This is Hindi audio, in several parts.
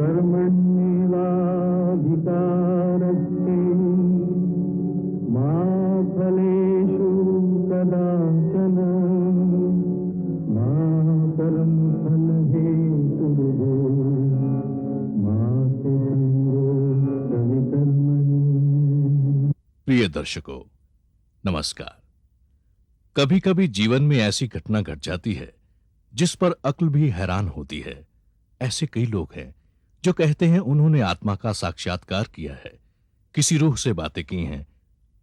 कर्मण्येवाधिकारस्ते मा फलेषु कदाचन मा कर्मफलहेतुर्भूः मा ते संगोऽस्त्वविकर्मणि। प्रिय दर्शकों, नमस्कार। कभी कभी जीवन में ऐसी घटना घट जाती है जिस पर अक्ल भी हैरान होती है। ऐसे कई लोग हैं जो कहते हैं उन्होंने आत्मा का साक्षात्कार किया है, किसी रूह से बातें की हैं।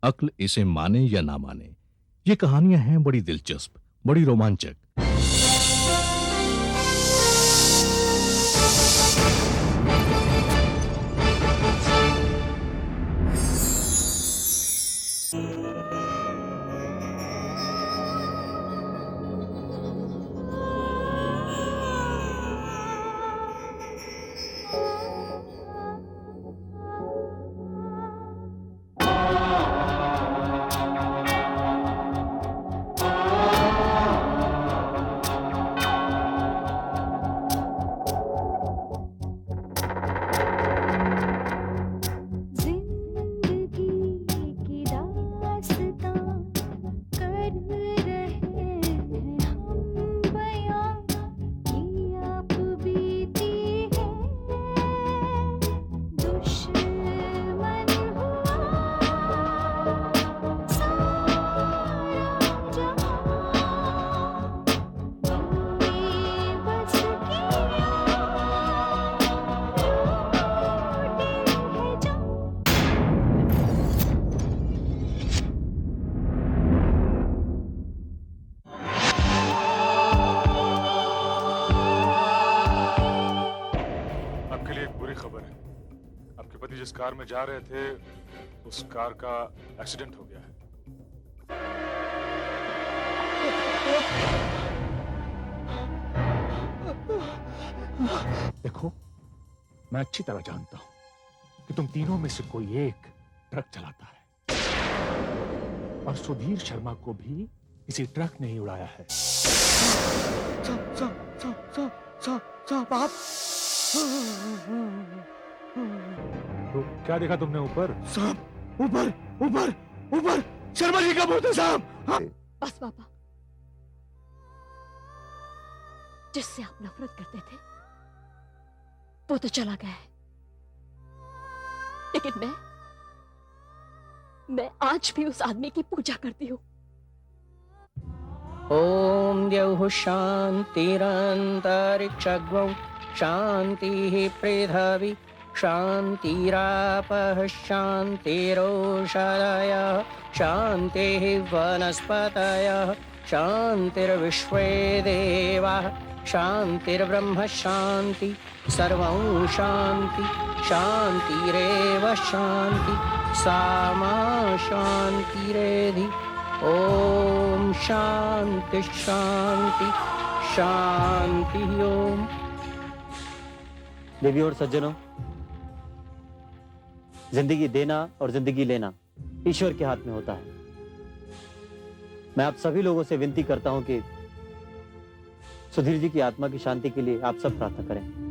अक्ल इसे माने या ना माने, ये कहानियां हैं बड़ी दिलचस्प, बड़ी रोमांचक। जिस कार में जा रहे थे उस कार का एक्सीडेंट हो गया है। देखो, मैं अच्छी तरह जानता हूं कि तुम तीनों में से कोई एक ट्रक चलाता है और सुधीर शर्मा को भी किसी ट्रक ने ही उड़ाया है। साहब आप तो क्या देखा तुमने ऊपर? साहब ऊपर ऊपर ऊपर शर्मा जी का भूत है साहब। बस पापा, जिससे आप नफरत करते थे वो तो चला गया है, लेकिन मैं आज भी उस आदमी की पूजा करती हूँ। ओम द्यौः शान्तिरन्तरिक्षगौ शान्तिः पृथिवी शान्तिरापः शान्तिरोषधयः शान्तिः वनस्पतयः शान्तिर्विश्वे देवाः शान्तिर्ब्रह्म शान्ति सर्वं शान्ति शान्तिरेव शान्ति सामा शान्तिरेधि। ओम शांति शांति शांति। ओम। देवी और सज्जनों, जिंदगी देना और जिंदगी लेना ईश्वर के हाथ में होता है। मैं आप सभी लोगों से विनती करता हूं कि सुधीर जी की आत्मा की शांति के लिए आप सब प्रार्थना करें।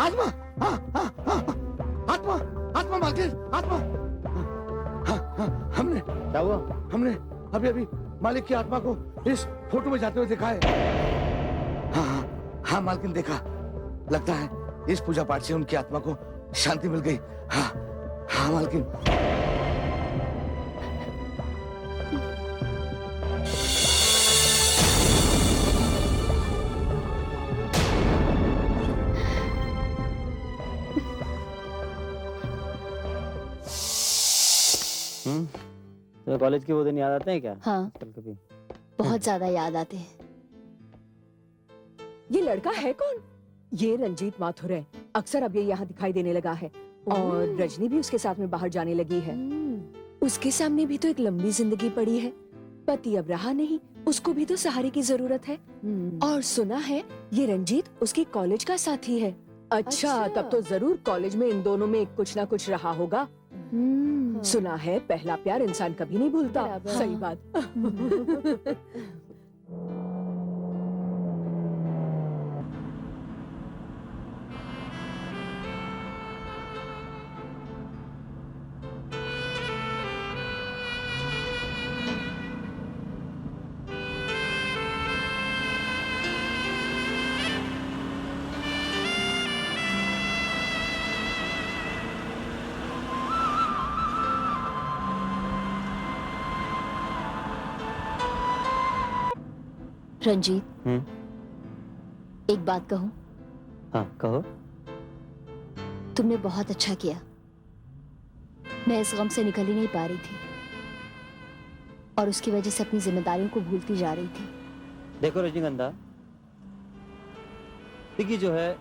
आत्मा, आत्मा, आत्मा मालकिन, आत्मा। हमने क्या हुआ? हमने अभी अभी मालिक की आत्मा को इस फोटो में जाते हुए देखा है। हाँ मालकिन, देखा। लगता है इस पूजा पाठ से उनकी आत्मा को शांति मिल गई। हाँ मालकिन। तुम्हें कॉलेज के वो दिन याद आते हैं क्या? हाँ, कल कभी बहुत ज्यादा याद आते हैं। ये लड़का है कौन? ये रंजीत माथुर है। अक्सर अब ये यहाँ दिखाई देने लगा है और रजनी भी उसके साथ में बाहर जाने लगी है। उसके सामने भी तो एक लंबी जिंदगी पड़ी है। पति अब रहा नहीं, उसको भी तो सहारे की जरूरत है। और सुना है ये रंजीत उसकी कॉलेज का साथी है। अच्छा, तब तो जरूर कॉलेज में इन दोनों में कुछ ना कुछ रहा होगा। सुना है पहला प्यार इंसान कभी नहीं भूलता। बराबर। सही बात। रंजीत, एक बात कहूँ? हाँ कहो। तुमने बहुत अच्छा किया। मैं इस गम से निकल ही नहीं पा रही थी और उसकी वजह से अपनी जिम्मेदारियों को भूलती जा रही थी। देखो रजनीगंधा, जिंदगी जो है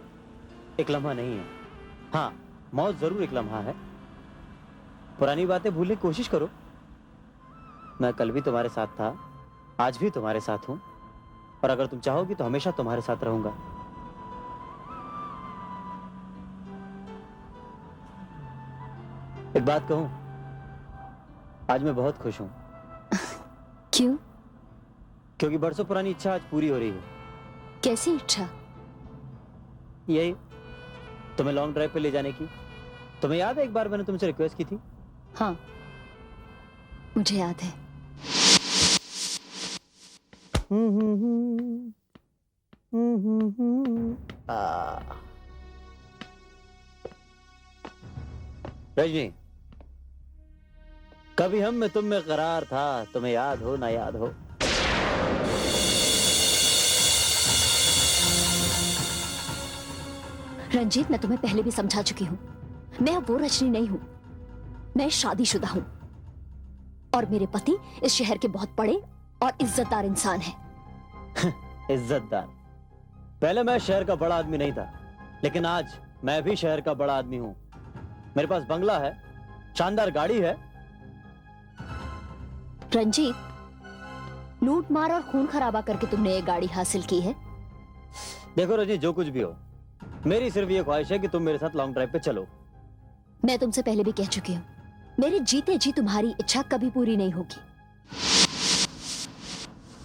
एक लम्हा नहीं है। हाँ, मौत जरूर एक लम्हा है। पुरानी बातें भूलने की कोशिश करो। मैं कल भी तुम्हारे साथ था, आज भी तुम्हारे साथ हूं, और अगर तुम चाहोगी तो हमेशा तुम्हारे साथ रहूंगा। एक बात कहूं, आज मैं बहुत खुश हूं। क्यों? क्योंकि बरसों पुरानी इच्छा आज पूरी हो रही है। कैसी इच्छा? यही, तुम्हें लॉन्ग ड्राइव पे ले जाने की। तुम्हें याद है एक बार मैंने तुमसे रिक्वेस्ट की थी? हाँ, मुझे याद है। रजनी, कभी हम में तुम में करार था, तुम्हें याद हो ना याद हो। रंजीत, मैं तुम्हें पहले भी समझा चुकी हूँ। मैं अब वो रजनी नहीं हूँ। मैं शादीशुदा हूँ और मेरे पति इस शहर के बहुत बड़े और इज्जतदार इंसान हैं। इज्जतदार? पहले मैं शहर का बड़ा आदमी नहीं था, लेकिन आज मैं भी शहर का बड़ा आदमी हूँ। मेरे पास बंगला है, शानदार गाड़ी है। रंजीत, लूट मार और खून खराबा करके तुमने ये गाड़ी हासिल की है। देखो रजनी, जो कुछ भी हो, मेरी सिर्फ ये ख्वाहिश है कि तुम मेरे साथ लॉन्ग ड्राइव पे चलो। मैं तुमसे पहले भी कह चुकी हूँ, मेरे जीते जी तुम्हारी इच्छा कभी पूरी नहीं होगी।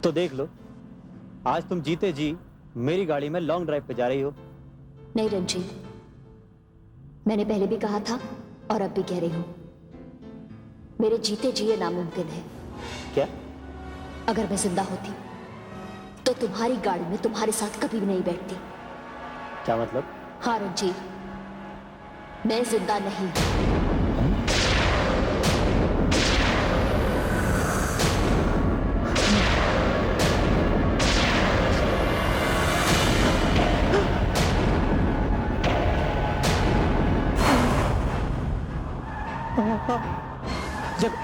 तो देख लो, आज तुम जीते जी मेरी गाड़ी में लॉन्ग ड्राइव पे जा रही हो। नहीं रंजीत, मैंने पहले भी कहा था और अब भी कह रही हूँ, मेरे जीते जी ये नामुमकिन है। क्या? अगर मैं जिंदा होती तो तुम्हारी गाड़ी में तुम्हारे साथ कभी भी नहीं बैठती। क्या मतलब? हाँ रंजीत, मैं जिंदा नहीं हूं।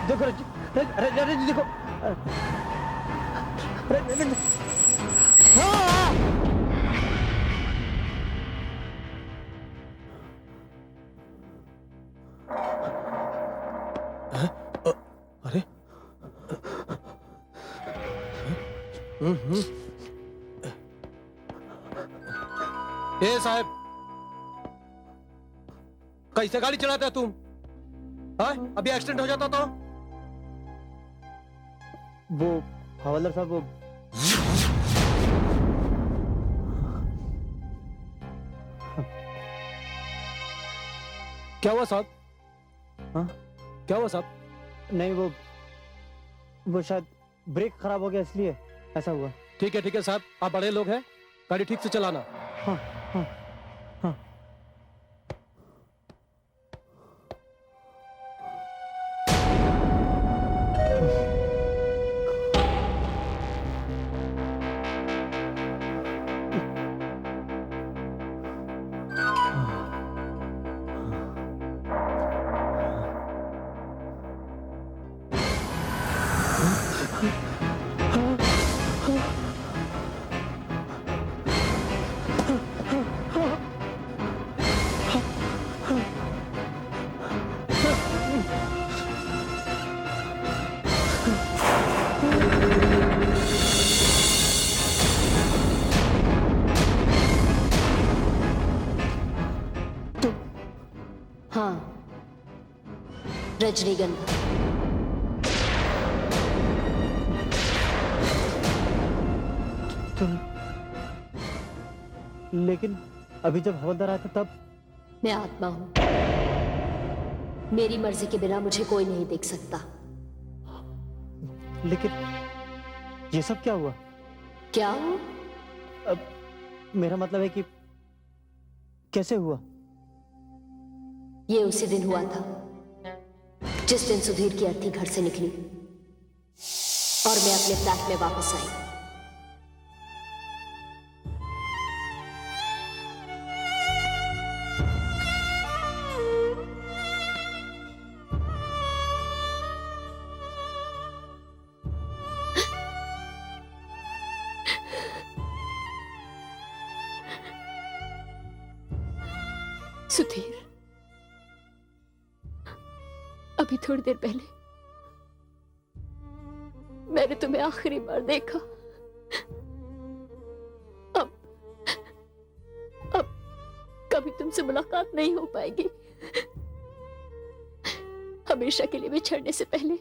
देखो रजनी, देखो। अरे ए साहब, कैसे गाड़ी चलाते हो तुम? हाँ? अभी एक्सीडेंट हो जाता तो? वो हवलदार साहब, वो क्या हुआ साहब? हाँ? क्या हुआ साहब? नहीं, वो शायद ब्रेक खराब हो गया इसलिए ऐसा हुआ। ठीक है साहब, आप बड़े लोग हैं, गाड़ी ठीक से चलाना। हाँ हाँ हाँ। हाँ, रजनीगंधा। लेकिन अभी जब हवलदार आया था तब मैं आत्मा हूं, मेरी मर्जी के बिना मुझे कोई नहीं देख सकता। लेकिन ये सब क्या हुआ? क्या हो? अब मेरा मतलब है कि कैसे हुआ? ये उसी दिन हुआ था जिस दिन सुधीर की अर्थी घर से निकली और मैं अपने फ्लैट में वापस आई। सुधीर, अभी थोड़ी देर पहले मैंने तुम्हें आखिरी बार देखा। अब कभी तुमसे मुलाकात नहीं हो पाएगी। हमेशा के लिए बिछड़ने से पहले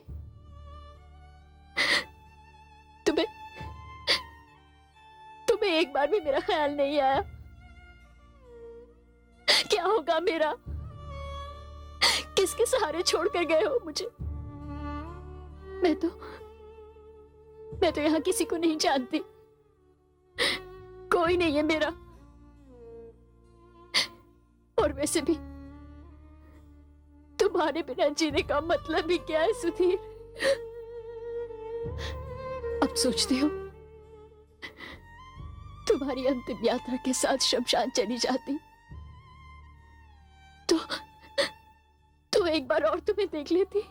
तुम्हें एक बार भी मेरा ख्याल नहीं आया? क्या होगा मेरा? किसके सहारे छोड़कर गए हो मुझे? मैं तो यहाँ किसी को नहीं जानती, कोई नहीं है मेरा। और वैसे भी तुम्हारे बिना जीने का मतलब ही क्या है सुधीर? अब सोचती हूँ तुम्हारी अंतिम यात्रा के साथ शमशान चली जाती तो एक बार और तुम्हें देख लेती,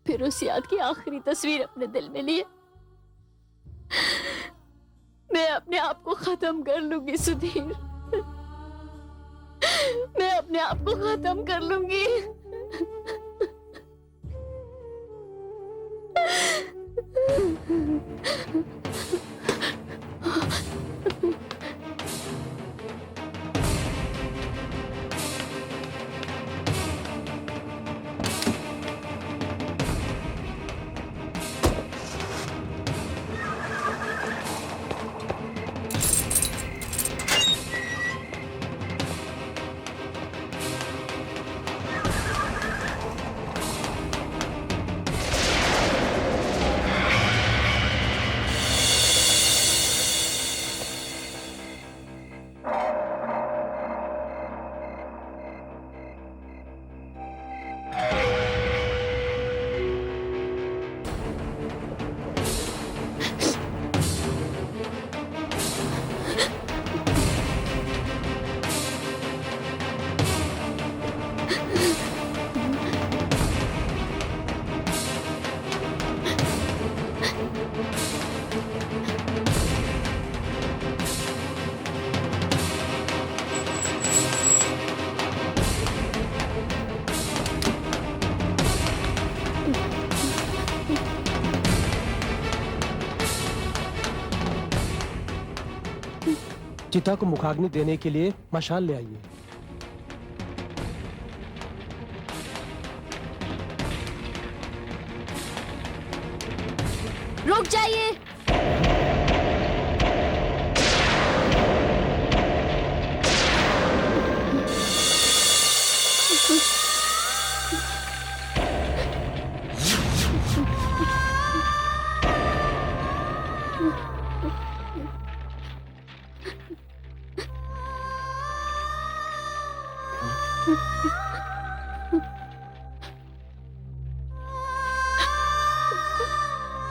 फिर उस याद की आखिरी तस्वीर अपने दिल में लिए मैं अपने आप को खत्म कर लूंगी सुधीर। मैं अपने आप को खत्म कर लूंगी। चिता को मुखाग्नि देने के लिए मशाल ले आइए। रुक जाइए।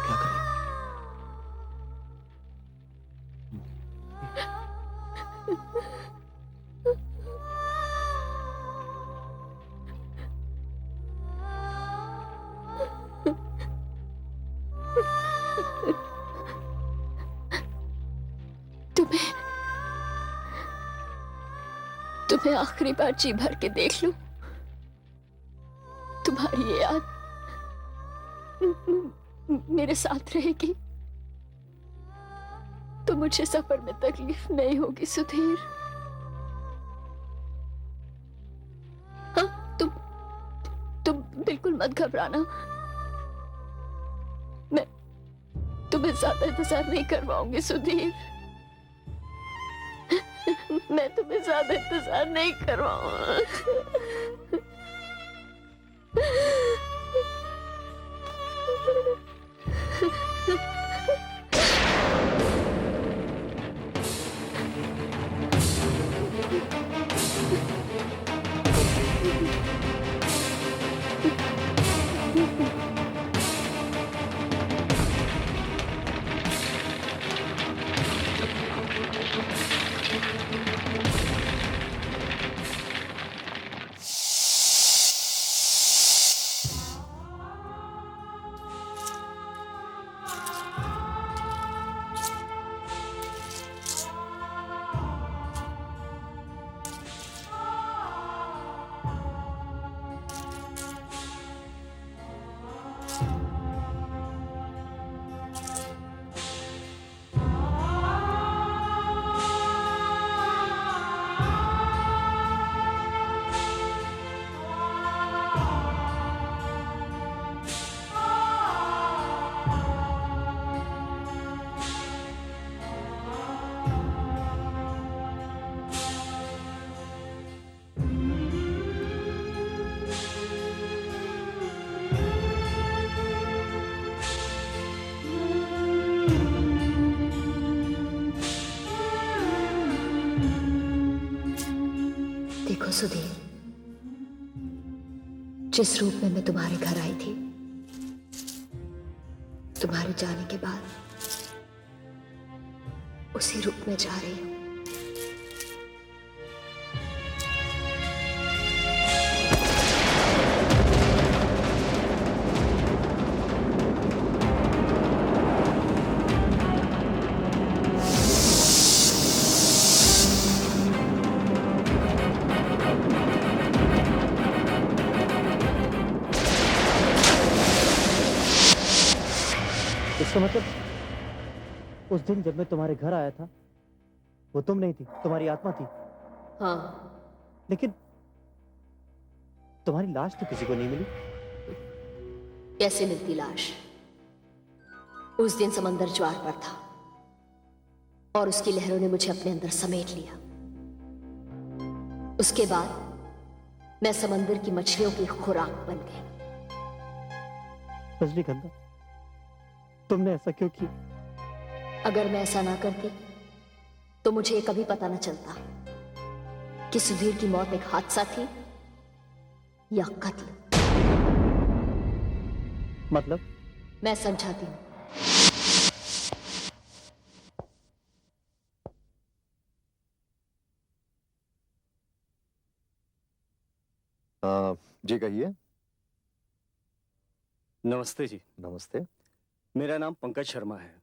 क्या करें? तुम्हें तुम्हें आखिरी बार जी भर के देख लूं। तुम्हारी ये याद मेरे साथ रहेगी तो मुझे सफर में तकलीफ नहीं होगी सुधीर। हाँ, तुम बिल्कुल मत घबराना। मैं तुम्हें ज्यादा इंतजार नहीं करवाऊंगी सुधीर। मैं तुम्हें ज्यादा इंतजार नहीं करवाऊंगा। देखो सुधीर, जिस रूप में मैं तुम्हारे घर आई थी, तुम्हारे जाने के बाद उसी रूप में जा रही हूं। इसका मतलब उस दिन जब मैं तुम्हारे घर आया था वो तुम नहीं थी, तुम्हारी आत्मा थी। हाँ, लेकिन तुम्हारी लाश तो किसी को नहीं मिली। कैसे मिलती लाश? उस दिन समंदर ज्वार पर था और उसकी लहरों ने मुझे अपने अंदर समेट लिया। उसके बाद मैं समंदर की मछलियों की खुराक बन गई। रजनीगंधा, तुमने ऐसा क्यों किया? अगर मैं ऐसा ना करती तो मुझे ये कभी पता न चलता कि सुधीर की मौत एक हादसा थी या कत्ल। मतलब? मैं समझाती हूं। जी कहिए। नमस्ते जी। नमस्ते। मेरा नाम पंकज शर्मा है।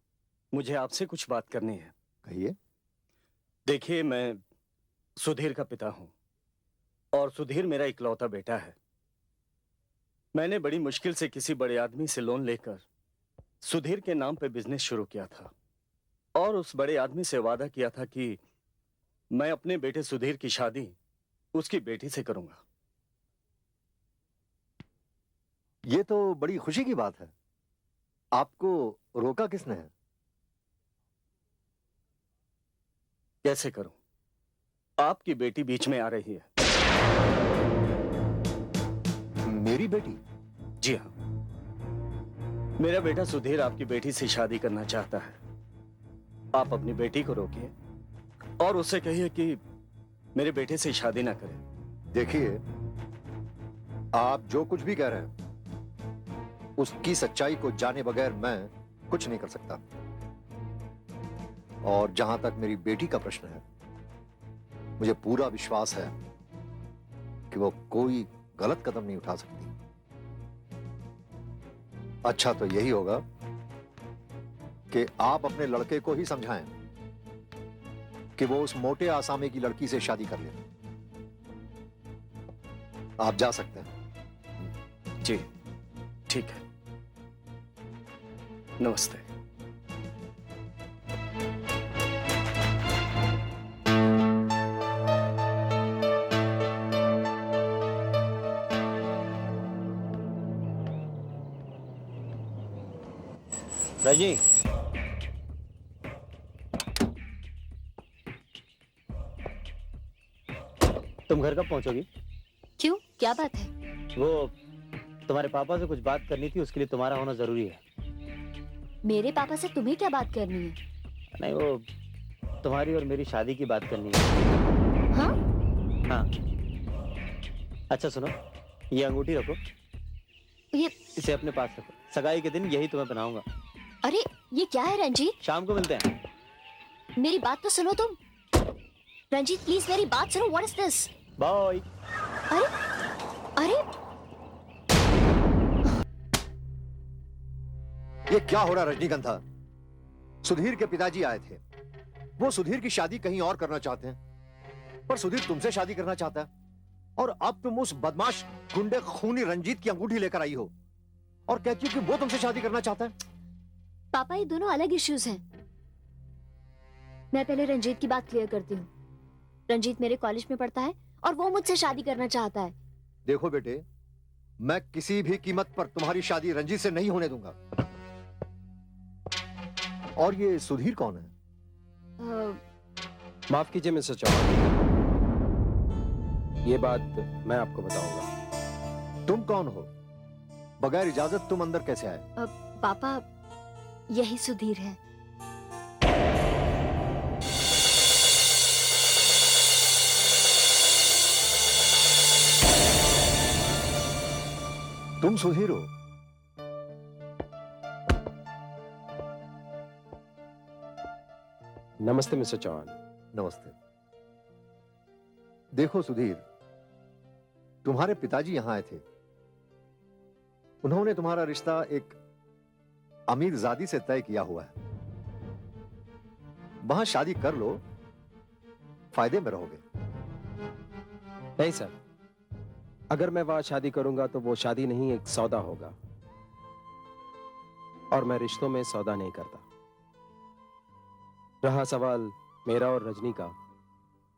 मुझे आपसे कुछ बात करनी है। कहिए। देखिए, मैं सुधीर का पिता हूं और सुधीर मेरा इकलौता बेटा है। मैंने बड़ी मुश्किल से किसी बड़े आदमी से लोन लेकर सुधीर के नाम पे बिजनेस शुरू किया था और उस बड़े आदमी से वादा किया था कि मैं अपने बेटे सुधीर की शादी उसकी बेटी से करूंगा। ये तो बड़ी खुशी की बात है। आपको रोका किसने है? कैसे करूं? आपकी बेटी बीच में आ रही है। मेरी बेटी? जी हाँ, मेरा बेटा सुधीर आपकी बेटी से शादी करना चाहता है। आप अपनी बेटी को रोकिए और उससे कहिए कि मेरे बेटे से शादी ना करे। देखिए, आप जो कुछ भी कह रहे हैं उसकी सच्चाई को जाने बगैर मैं कुछ नहीं कर सकता। और जहां तक मेरी बेटी का प्रश्न है, मुझे पूरा विश्वास है कि वो कोई गलत कदम नहीं उठा सकती। अच्छा तो यही होगा कि आप अपने लड़के को ही समझाएं कि वो उस मोटे आसामी की लड़की से शादी कर ले। आप जा सकते हैं। जी ठीक है, नमस्ते। रजनी, तुम घर कब पहुंचोगी? क्यों, क्या बात है? वो तुम्हारे पापा से कुछ बात करनी थी, उसके लिए तुम्हारा होना जरूरी है। मेरे पापा से तुम्हें क्या बात करनी है? नहीं, वो तुम्हारी और मेरी शादी की बात करनी है। हाँ? हाँ। अच्छा सुनो, ये अंगूठी रखो, ये इसे अपने पास रखो। सगाई के दिन यही तुम्हें बनाऊंगा। अरे ये क्या है रंजीत? शाम को मिलते हैं। मेरी बात तो सुनो तुम। रंजीत प्लीज मेरी बात सुनो। What is this? बाय। अरे अरे ये क्या हो रहा रजनीगंधा? सुधीर के पिताजी आए थे। वो सुधीर की शादी कहीं और करना चाहते हैं, पर सुधीर तुमसे शादी करना चाहता है। और अब तुम उस बदमाश गुंडे खूनी रंजीत की अंगूठी लेकर आई हो और कहती हो कि वो तुमसे शादी करना चाहता है। पापा ये दोनों अलग इश्यूज हैं। मैं पहले रंजीत की बात क्लियर करती हूँ। रंजीत मेरे कॉलेज में पढ़ता है और वो मुझसे शादी करना चाहता है। देखो बेटे, मैं किसी भी कीमत पर तुम्हारी शादी रंजीत से नहीं होने दूंगा। और ये सुधीर कौन है? माफ कीजिए मिस्टर चौहान, ये बात मैं आपको बताऊंगा। तुम कौन हो? बगैर इजाजत तुम अंदर कैसे आए? पापा यही सुधीर है। तुम सुधीर हो? नमस्ते मिस्टर चौहान। नमस्ते। देखो सुधीर, तुम्हारे पिताजी यहां आए थे। उन्होंने तुम्हारा रिश्ता एक अमीर जादी से तय किया हुआ है। वहां शादी कर लो, फायदे में रहोगे। नहीं सर, अगर मैं वहां शादी करूंगा तो वो शादी नहीं, एक सौदा होगा। और मैं रिश्तों में सौदा नहीं करता। रहा सवाल मेरा और रजनी का,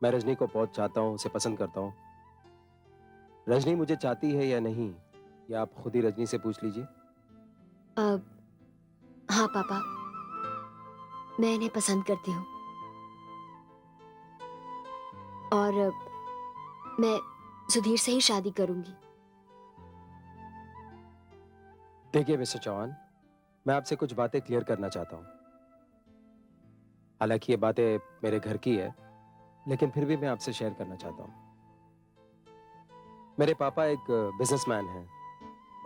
मैं रजनी को बहुत चाहता हूं, उसे पसंद करता हूं। रजनी मुझे चाहती है या नहीं, या आप खुद ही रजनी से पूछ लीजिए। हाँ पापा, मैं इन्हें पसंद करती हूँ और मैं सुधीर से ही शादी करूंगी। देखिए मिस्टर चौहान, मैं आपसे कुछ बातें क्लियर करना चाहता हूं। हालांकि ये बातें मेरे घर की है, लेकिन फिर भी मैं आपसे शेयर करना चाहता हूं। मेरे पापा एक बिजनेसमैन हैं।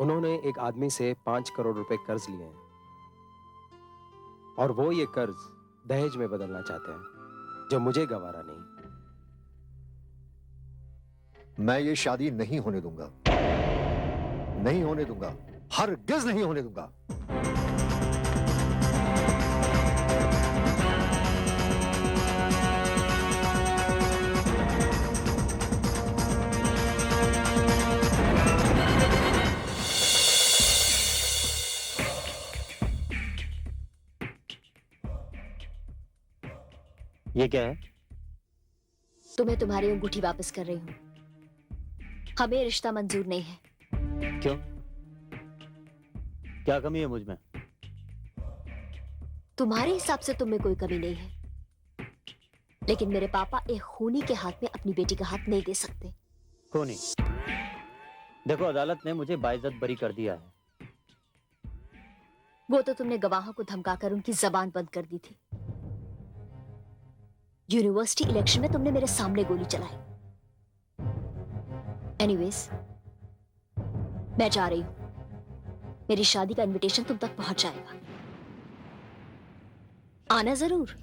उन्होंने एक आदमी से 5 करोड़ रुपए कर्ज लिए हैं और वो ये कर्ज दहेज में बदलना चाहते हैं, जो मुझे गवारा नहीं। मैं ये शादी नहीं होने दूंगा, नहीं होने दूंगा, हरगिज़ नहीं होने दूंगा। ये क्या है? तुम्हें तुम्हारी अंगूठी वापस कर रही हूँ। हमें रिश्ता मंजूर नहीं है। क्यों? क्या कमी है मुझ में? तुम्हारे हिसाब से तुम में कोई कमी नहीं है, लेकिन मेरे पापा एक खूनी के हाथ में अपनी बेटी का हाथ नहीं दे सकते। खूनी? देखो, अदालत ने मुझे बाइज्जत बरी कर दिया है। वो तो तुमने गवाहों को धमकाकर उनकी जबान बंद कर दी थी। यूनिवर्सिटी इलेक्शन में तुमने मेरे सामने गोली चलाई। एनीवेज, मैं जा रही हूं। मेरी शादी का इनविटेशन तुम तक पहुंच जाएगा। आना जरूर।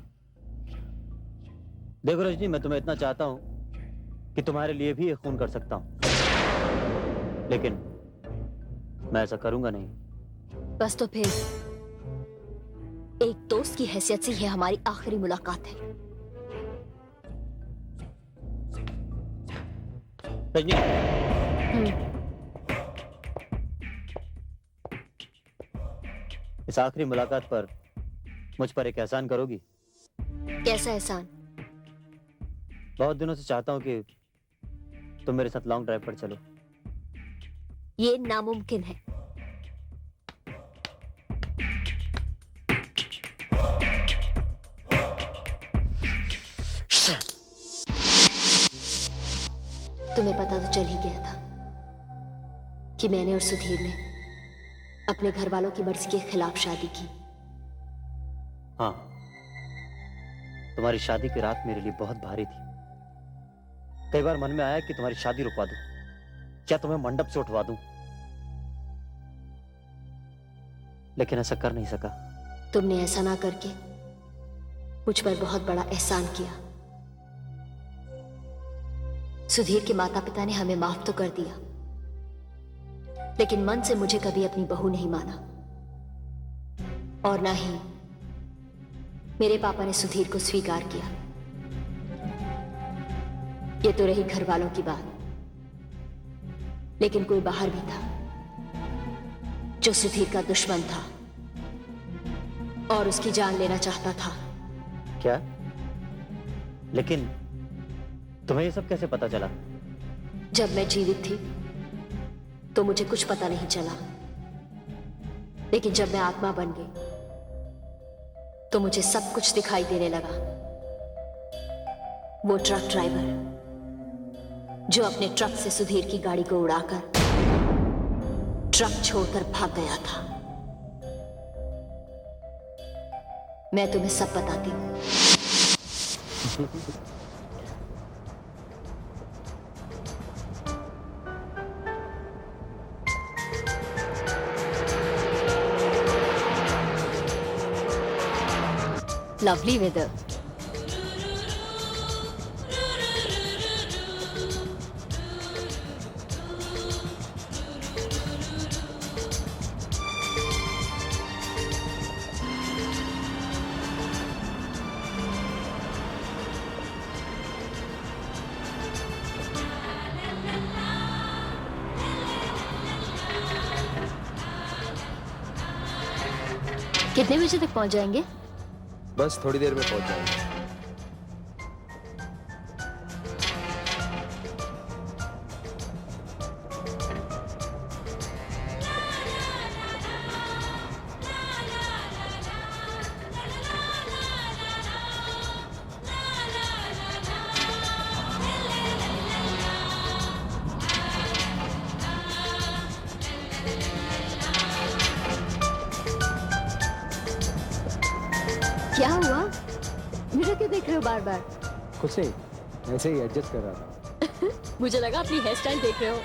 देखो रजनी, मैं तुम्हें इतना चाहता हूं कि तुम्हारे लिए भी ये खून कर सकता हूं, लेकिन मैं ऐसा करूंगा नहीं। बस तो फिर एक दोस्त की हैसियत से यह हमारी आखिरी मुलाकात है। रजनी, इस आखिरी मुलाकात पर मुझ पर एक एहसान करोगी? कैसा एहसान? बहुत दिनों से चाहता हूं कि तुम मेरे साथ लॉन्ग ड्राइव पर चलो। ये नामुमकिन है। तुम्हें पता तो चल ही गया था कि मैंने और सुधीर ने अपने घर वालों की मर्जी के खिलाफ शादी की। हाँ, तुम्हारी शादी की रात मेरे लिए बहुत भारी थी। कई बार मन में आया कि तुम्हारी शादी रुकवा दूं, क्या तुम्हें मंडप से उठवा दूं, लेकिन ऐसा कर नहीं सका। तुमने ऐसा ना करके मुझ पर बहुत बड़ा एहसान किया। सुधीर के माता पिता ने हमें माफ तो कर दिया, लेकिन मन से मुझे कभी अपनी बहू नहीं माना, और ना ही मेरे पापा ने सुधीर को स्वीकार किया। ये तो रही घर वालों की बात, लेकिन कोई बाहर भी था जो सुधीर का दुश्मन था और उसकी जान लेना चाहता था। क्या? लेकिन तुम्हें ये सब कैसे पता चला? जब मैं जीवित थी तो मुझे कुछ पता नहीं चला, लेकिन जब मैं आत्मा बन गई तो मुझे सब कुछ दिखाई देने लगा। वो ट्रक ड्राइवर जो अपने ट्रक से सुधीर की गाड़ी को उड़ाकर ट्रक छोड़कर भाग गया था। मैं तुम्हें सब बताती हूं। Lovely weather. कितने बजे तक पहुंच जाएंगे? बस थोड़ी देर में पहुंच जाएंगे। क्या हुआ? मुझे क्यों देख रहे हो बार बार? कुछ नहीं, ऐसे ही एडजस्ट कर रहा था। मुझे लगा अपनी हेयर स्टाइल देख रहे हो।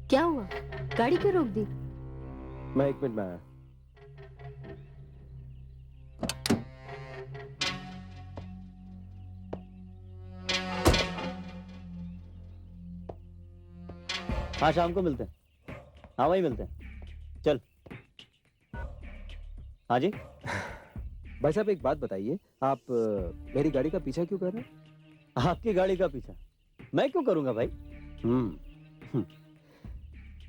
क्या हुआ? गाड़ी क्यों रोक दी? मैं 1 मिनट में आया। हाँ, शाम को मिलते हैं। हाँ, वही मिलते हैं। चल। हाँ जी। भाई साहब, एक बात बताइए, आप मेरी गाड़ी का पीछा क्यों कर रहे हैं? आपकी गाड़ी का पीछा मैं क्यों करूंगा भाई?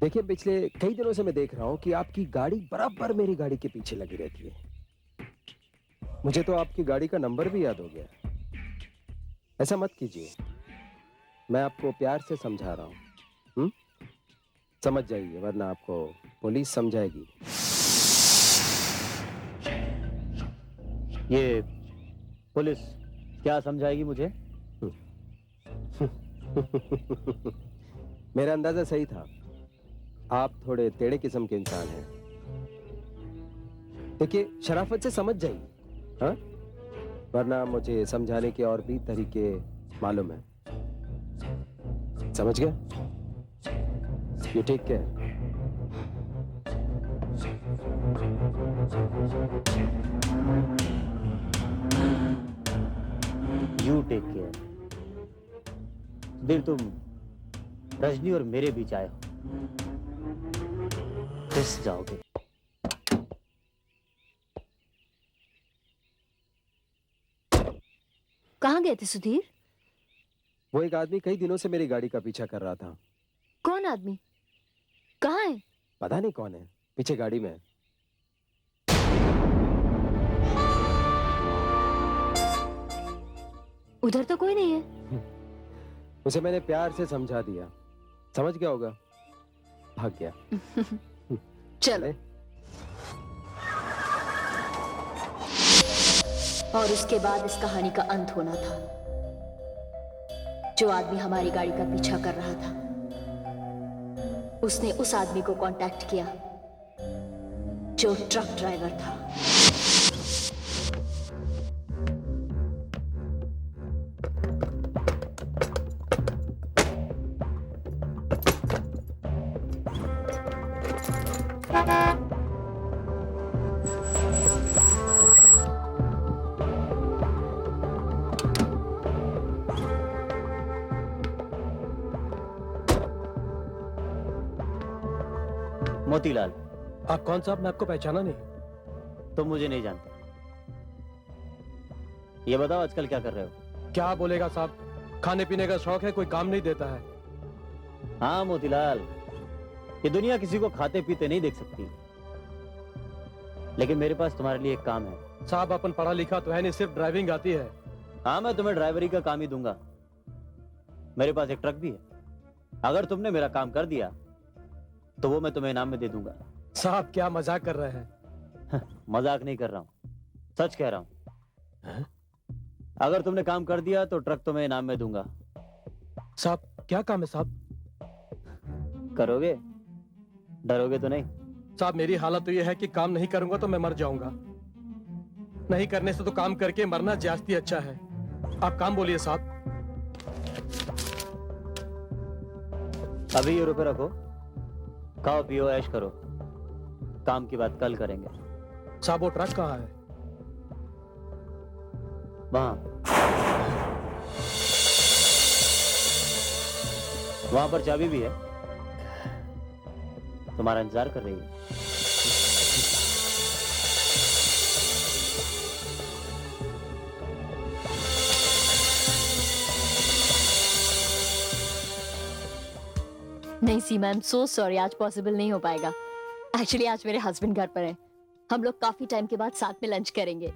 देखिए, पिछले कई दिनों से मैं देख रहा हूं कि आपकी गाड़ी बराबर मेरी गाड़ी के पीछे लगी रहती है। मुझे तो आपकी गाड़ी का नंबर भी याद हो गया। ऐसा मत कीजिए, मैं आपको प्यार से समझा रहा हूं। समझ जाइए, वरना आपको पुलिस समझाएगी। ये पुलिस क्या समझाएगी मुझे? मेरा अंदाजा सही था, आप थोड़े टेढ़े किस्म के इंसान हैं। देखिए, शराफत से समझ जाइए। हाँ, वरना मुझे समझाने के और भी तरीके मालूम है। समझ गए? You take care. You take care. दिल तुम रजनी और मेरे बीच आए हो, फिस जाओगे। कहाँ गए थे सुधीर? वो एक आदमी कई दिनों से मेरी गाड़ी का पीछा कर रहा था। कौन आदमी? कहाँ है? पता नहीं कौन है, पीछे गाड़ी में है। उधर तो कोई नहीं है। उसे मैंने प्यार से समझा दिया, समझ गया होगा, भाग गया। चलो। और उसके बाद इस कहानी का अंत होना था। जो आदमी हमारी गाड़ी का पीछा कर रहा था, उसने उस आदमी को कांटेक्ट किया जो ट्रक ड्राइवर था। मोतीलाल, आप कौन साहब? मैं आपको पहचाना नहीं। तुम मुझे नहीं जानते। ये बताओ आजकल क्या कर रहे हो? क्या बोलेगा साहब, खाने पीने का शौक है, कोई काम नहीं देता है। हाँ मोतीलाल, ये दुनिया किसी को खाते पीते नहीं देख सकती, लेकिन मेरे पास तुम्हारे लिए एक काम है। साहब अपन पढ़ा लिखा तो है नहीं, सिर्फ ड्राइविंग आती है। हाँ, मैं तुम्हें ड्राइवरी का काम ही दूंगा। मेरे पास एक ट्रक भी है। अगर तुमने मेरा काम कर दिया तो वो मैं तुम्हें इनाम में दे दूंगा। साहब क्या मजाक कर रहे हैं? मजाक नहीं कर रहा हूं, सच कह रहा हूं। अगर तुमने काम कर दिया तो ट्रक तुम्हें इनाम में दूंगा। साहब क्या काम है साहब? करोगे? डरोगे तो नहीं? साहब मेरी हालत तो ये है कि काम नहीं करूंगा तो मैं मर जाऊंगा। नहीं करने से तो काम करके मरना ज्यादा अच्छा है। आप काम बोलिए साहब। अभी ये रुपए रखो, खाओ पियो ऐश करो, काम की बात कल करेंगे। साहब वो ट्रक कहाँ है? वहां पर चाबी भी है, तुम्हारा इंतजार कर रही है। नहीं सीमा, आई एम सो सॉरी, आज पॉसिबल नहीं हो पाएगा। एक्चुअली आज मेरे हस्बैंड घर पर हैं। हम लोग काफी टाइम के बाद साथ में लंच करेंगे।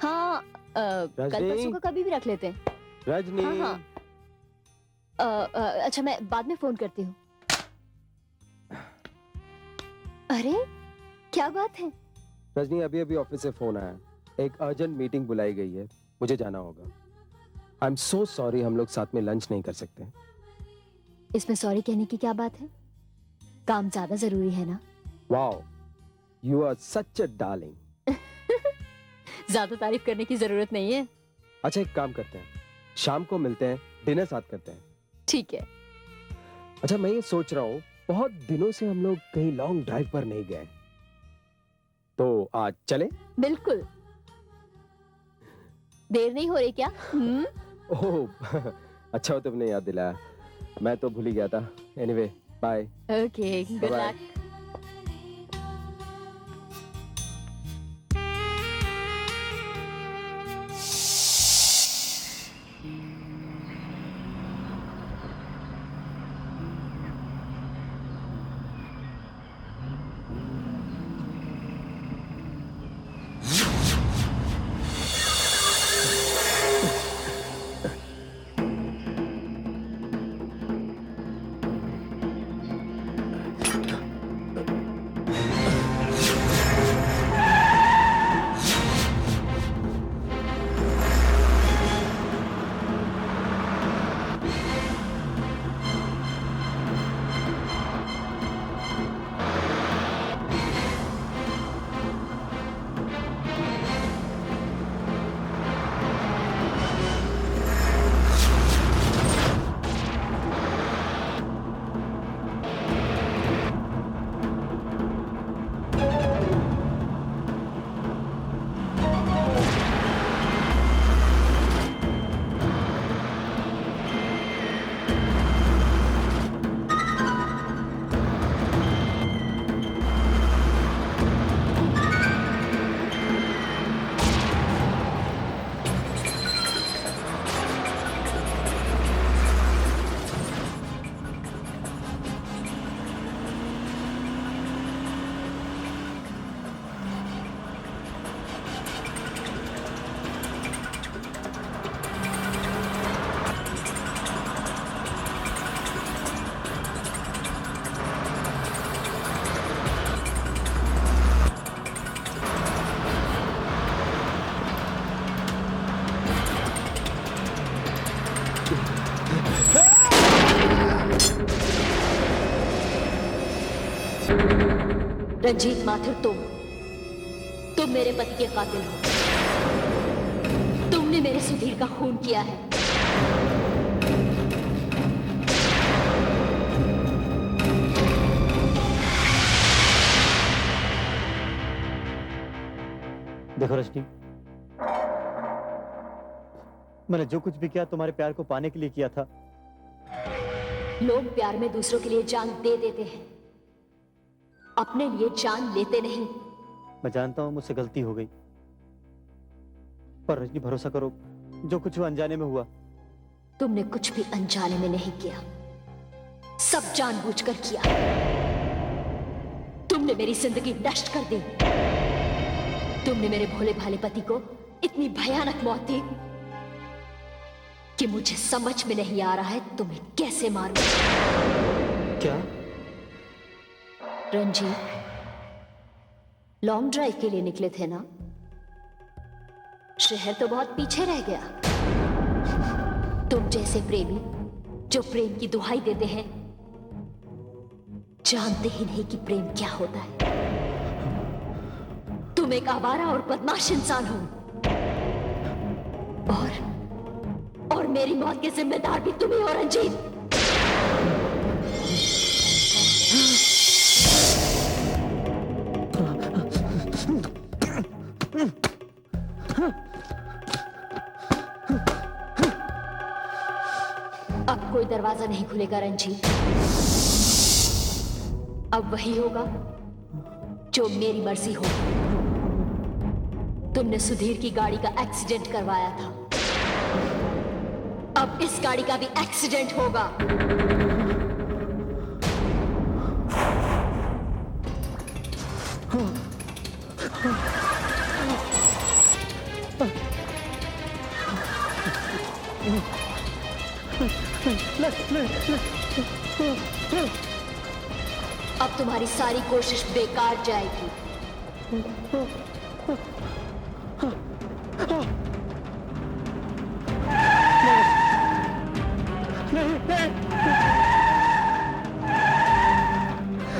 हाँ, कल परसों का कभी भी रख लेते हैं। रजनी। हाँ, हाँ। अच्छा मैं बाद में फोन करती हूँ। अरे क्या बात है? रजनी, अभी अभी ऑफिस से फोन आया, एक अर्जेंट मीटिंग बुलाई गई है, मुझे जाना होगा। आई एम सो सॉरी, हम लोग साथ में लंच नहीं कर सकते। इसमें सॉरी कहने की क्या बात है? काम ज्यादा जरूरी है ना। Wow, you are such a darling. ज्यादा तारीफ करने की जरूरत नहीं है। अच्छा एक काम करते हैं, शाम को मिलते हैं, डिनर साथ करते हैं। ठीक है। अच्छा मैं ये सोच रहा हूँ, बहुत दिनों से हम लोग कहीं लॉन्ग ड्राइव पर नहीं गए, तो आज चले? बिल्कुल। देर नहीं हो रही क्या? ओह अच्छा हो तुमने याद दिलाया, मैं तो भूल ही गया था। Anyway bye. Okay, good luck. Ranjit Mathur, तुम मेरे पति के कातिल हो। तुमने मेरे सुधीर का खून किया है। देखो रजनी, मैंने जो कुछ भी किया तुम्हारे प्यार को पाने के लिए किया था। लोग प्यार में दूसरों के लिए जान दे देते हैं, अपने लिए जान लेते नहीं। मैं जानता हूं मुझसे गलती हो गई, पर रजनी भरोसा करो, जो कुछ हुआ अनजाने में हुआ। तुमने कुछ भी अनजाने में नहीं किया, सब जानबूझकर किया। तुमने मेरी जिंदगी नष्ट कर दी। तुमने मेरे भोले भाले पति को इतनी भयानक मौत दी कि मुझे समझ में नहीं आ रहा है तुम्हें कैसे मारूं। क्या? रंजीत, लॉन्ग ड्राइव के लिए निकले थे ना? शहर तो बहुत पीछे रह गया। तुम जैसे प्रेमी जो प्रेम की दुहाई देते हैं, जानते ही नहीं कि प्रेम क्या होता है। तुम एक आवारा और बदमाश इंसान हो, और मेरी मौत के जिम्मेदार भी तुम ही हो रंजीत। अब कोई दरवाजा नहीं खुलेगा रंजीत। अब वही होगा जो मेरी मर्जी हो। तुमने सुधीर की गाड़ी का एक्सीडेंट करवाया था, अब इस गाड़ी का भी एक्सीडेंट होगा। अब तुम्हारी सारी कोशिश बेकार जाएगी।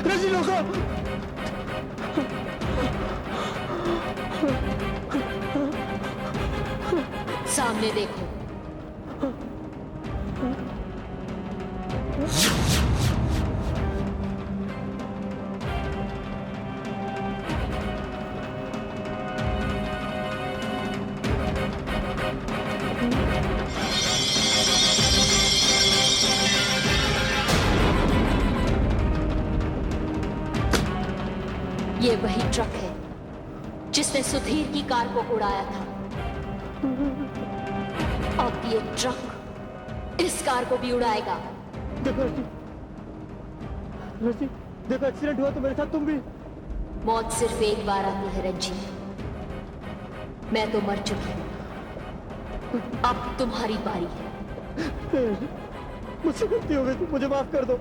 रजनी रोको! सामने देखो। ये वही ट्रक है जिसने सुधीर की कार को उड़ाया था। अब ये ट्रक इस कार को भी उड़ाएगा। देखो रजनी, देखो एक्सीडेंट हुआ तो मेरे साथ तुम भी। मौत सिर्फ एक बार आती है रंजीत। मैं तो मर चुकी हूं, अब तुम्हारी बारी है। मुझसे गलती हो गई, मुझे माफ कर दो।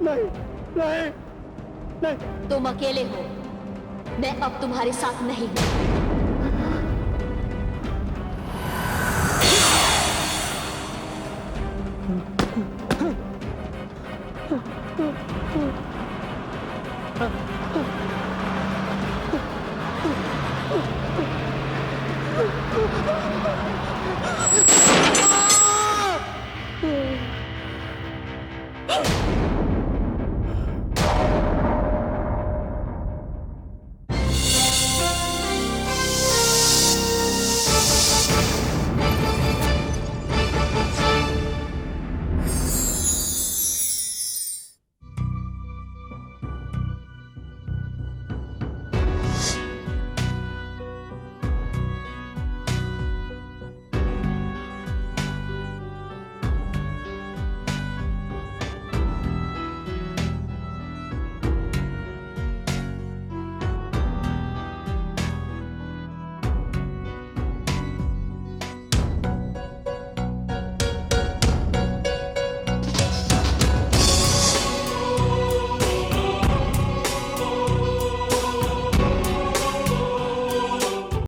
नहीं नहीं नहीं। तुम अकेले हो, मैं अब तुम्हारे साथ नहीं हूं। Oh